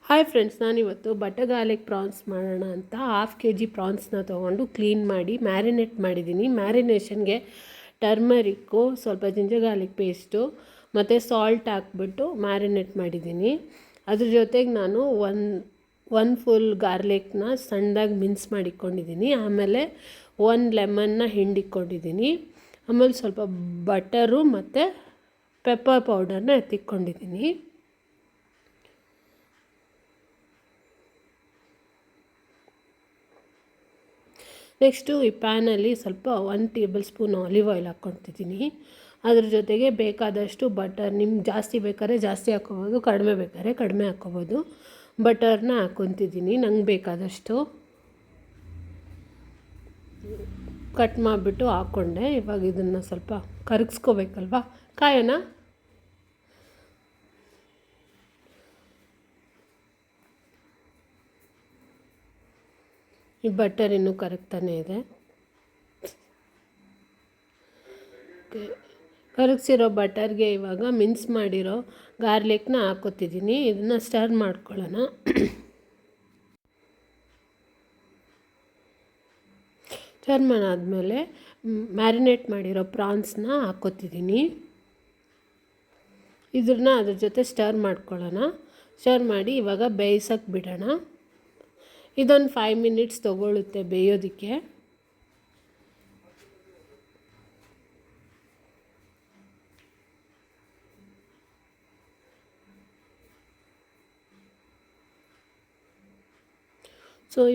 Hi friends, ನಾನಿವತ್ತು butter garlic France ಮಾಡೋಣ ಅಂತ ಹಾಫ್ kg ಪ್ರಾನ್ಸ್ನ ತೊಗೊಂಡು ಕ್ಲೀನ್ ಮಾಡಿ ಮ್ಯಾರಿನೇಟ್ ಮಾಡಿದ್ದೀನಿ. ಮ್ಯಾರಿನೇಷನ್ಗೆ ಟರ್ಮರಿಕ್ಕು, ಸ್ವಲ್ಪ ಜಿಂಜರ್ ಗಾರ್ಲಿಕ್ ಪೇಸ್ಟು ಮತ್ತು ಸಾಲ್ಟ್ ಹಾಕ್ಬಿಟ್ಟು ಮ್ಯಾರಿನೇಟ್ ಮಾಡಿದ್ದೀನಿ. ಅದ್ರ ಜೊತೆಗೆ ನಾನು ಒನ್ ಫುಲ್ ಗಾರ್ಲಿಕ್ನ ಸಣ್ಣದಾಗಿ ಮಿನ್ಸ್ ಮಾಡಿಕೊಂಡಿದ್ದೀನಿ. ಆಮೇಲೆ 1 ಲೆಮನ್ನ ಹಿಂಡಿಕೊಂಡಿದ್ದೀನಿ. ಆಮೇಲೆ ಸ್ವಲ್ಪ ಬಟರು ಮತ್ತು ಪೆಪ್ಪರ್ ಪೌಡರ್ನ ಎತ್ತಿಕ್ಕೊಂಡಿದ್ದೀನಿ. ನೆಕ್ಸ್ಟು ಈ ಪ್ಯಾನಲ್ಲಿ ಸ್ವಲ್ಪ 1 ಟೇಬಲ್ ಸ್ಪೂನ್ ಆಲಿವ್ ಆಯಿಲ್ ಹಾಕ್ಕೊತಿದ್ದೀನಿ. ಅದ್ರ ಜೊತೆಗೆ ಬೇಕಾದಷ್ಟು ಬಟರ್, ನಿಮ್ಗೆ ಜಾಸ್ತಿ ಬೇಕಾದ್ರೆ ಜಾಸ್ತಿ ಹಾಕ್ಕೋಬೋದು, ಕಡಿಮೆ ಬೇಕಾದ್ರೆ ಕಡಿಮೆ ಹಾಕ್ಕೋಬೋದು. ಬಟರ್ನ ಹಾಕ್ಕೊತಿದ್ದೀನಿ ನಂಗೆ ಬೇಕಾದಷ್ಟು. ಕಟ್ ಮಾಡಿಬಿಟ್ಟು ಹಾಕ್ಕೊಂಡೆ. ಇವಾಗ ಇದನ್ನು ಸ್ವಲ್ಪ ಕರಗಿಸ್ಕೋಬೇಕಲ್ವ, ಕಾಯೋಣ. ಈ ಬಟರ್ ಇನ್ನೂ ಕರಗ್ತಾನೆ ಇದೆ. ಕರಗಿಸಿರೋ ಬಟರ್ಗೆ ಇವಾಗ ಮಿನ್ಸ್ ಮಾಡಿರೋ ಗಾರ್ಲಿಕ್ನ ಹಾಕ್ಕೊತಿದ್ದೀನಿ. ಇದನ್ನು ಸ್ಟರ್ ಮಾಡ್ಕೊಳ್ಳೋಣ. ಸ್ಟರ್ ಮಾಡಾದಮೇಲೆ ಮ್ಯಾರಿನೇಟ್ ಮಾಡಿರೋ ಪ್ರಾನ್ಸ್ನ ಹಾಕ್ಕೊತಿದ್ದೀನಿ. ಇದನ್ನು ಅದ್ರ ಜೊತೆ ಸ್ಟರ್ ಮಾಡ್ಕೊಳ್ಳೋಣ. ಸ್ಟರ್ ಮಾಡಿ ಇವಾಗ ಬೇಯಿಸೋಕ್ಕೆ ಬಿಡೋಣ. ಇದೊಂದು 5 ಮಿನಿಟ್ಸ್ ತೊಗೊಳುತ್ತೆ ಬೇಯೋದಕ್ಕೆ.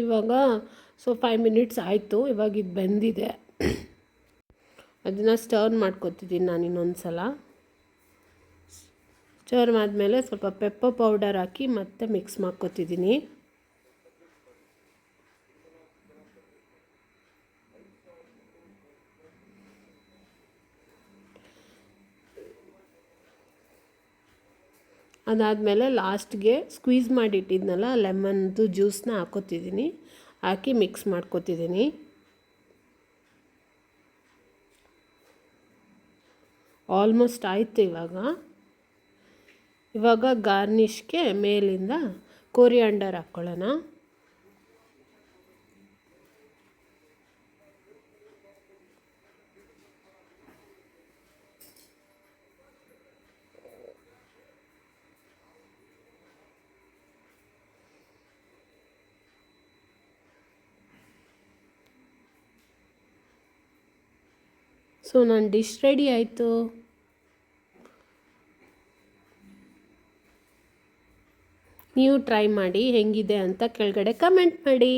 ಇವಾಗ 5 ಮಿನಿಟ್ಸ್ ಆಯಿತು. ಇವಾಗ ಇದು ಬೆಂದಿದೆ. ಅದನ್ನು ಸ್ಟರ್ ಮಾಡ್ಕೊತಿದ್ದೀನಿ ನಾನು ಇನ್ನೊಂದು ಸಲ. ಸ್ಟರ್ ಆದಮೇಲೆ ಸ್ವಲ್ಪ ಪೆಪ್ಪರ್ ಪೌಡರ್ ಹಾಕಿ ಮತ್ತೆ ಮಿಕ್ಸ್ ಮಾಡ್ಕೊತಿದ್ದೀನಿ. ಅದಾದಮೇಲೆ ಲಾಸ್ಟ್ಗೆ ಸ್ಕ್ವೀಸ್ ಮಾಡಿಟ್ಟಿದ್ನಲ್ಲ ಲೆಮನ್ದು ಜ್ಯೂಸನ್ನ ಹಾಕ್ಕೊತಿದ್ದೀನಿ. ಹಾಕಿ ಮಿಕ್ಸ್ ಮಾಡ್ಕೊತಿದ್ದೀನಿ. ಆಲ್ಮೋಸ್ಟ್ ಆಯಿತು. ಇವಾಗ ಗಾರ್ನಿಷ್ಗೆ ಮೇಲಿಂದ ಕೊರಿಯಾಂಡರ್ ಹಾಕ್ಕೊಳ್ಳೋಣ. ನನ್ನ ಡಿಶ್ ರೆಡಿ ಆಯಿತು. ನೀವು ಟ್ರೈ ಮಾಡಿ, ಹೆಂಗಿದೆ ಅಂತ ಕೆಳಗಡೆ ಕಮೆಂಟ್ ಮಾಡಿ.